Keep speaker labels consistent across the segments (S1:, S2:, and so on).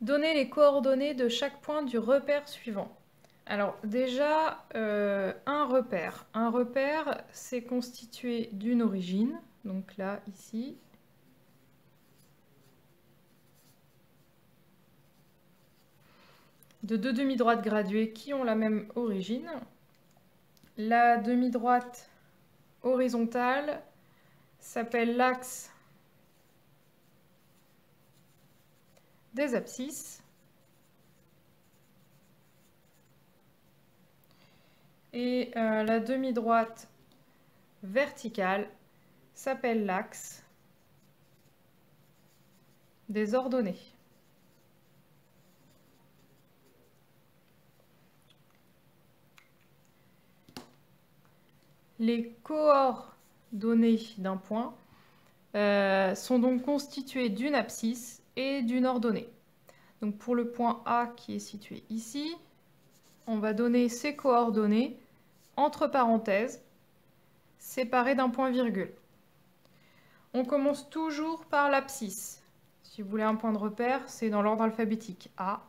S1: Donnez les coordonnées de chaque point du repère suivant. Alors déjà, un repère. Un repère, c'est constitué d'une origine, donc là, ici, de deux demi-droites graduées qui ont la même origine. La demi-droite horizontale s'appelle l'axe des abscisses. Et la demi-droite verticale s'appelle l'axe des ordonnées. Les coordonnées d'un point sont donc constituées d'une abscisse et d'une ordonnée. Donc pour le point A qui est situé ici, on va donner ses coordonnées entre parenthèses, séparées d'un point virgule. On commence toujours par l'abscisse. Si vous voulez un point de repère, c'est dans l'ordre alphabétique. A,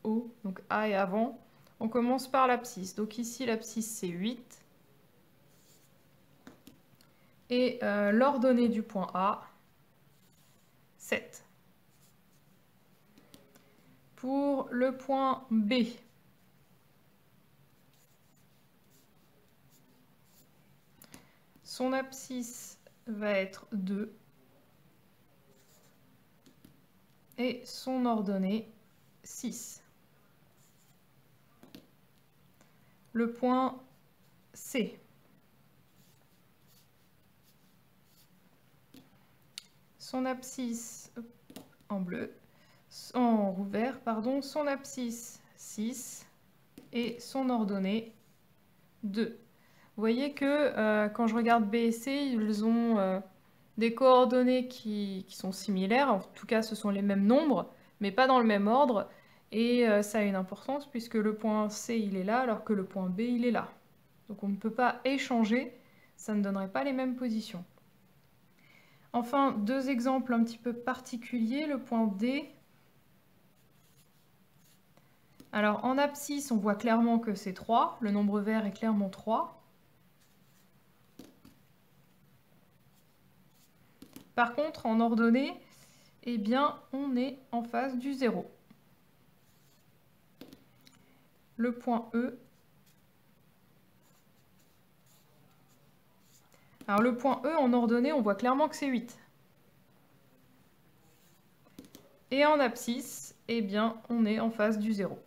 S1: O, donc A est avant. On commence par l'abscisse. Donc ici, l'abscisse, c'est 8. Et l'ordonnée du point A, 7. Pour le point B, son abscisse va être 2 et son ordonnée 6. Le point C. Son abscisse en bleu, en vert, pardon, son abscisse 6 et son ordonnée 2. Vous voyez que quand je regarde B et C, ils ont des coordonnées qui sont similaires. En tout cas, ce sont les mêmes nombres, mais pas dans le même ordre. Et ça a une importance puisque le point C, il est là, alors que le point B, il est là. Donc on ne peut pas échanger, ça ne donnerait pas les mêmes positions. Enfin, deux exemples un petit peu particuliers. Le point D. Alors en abscisse, on voit clairement que c'est 3. Le nombre vert est clairement 3. Par contre, en ordonnée, eh bien, on est en face du 0. Le point E. Alors le point E, en ordonnée, on voit clairement que c'est 8. Et en abscisse, eh bien, on est en face du 0.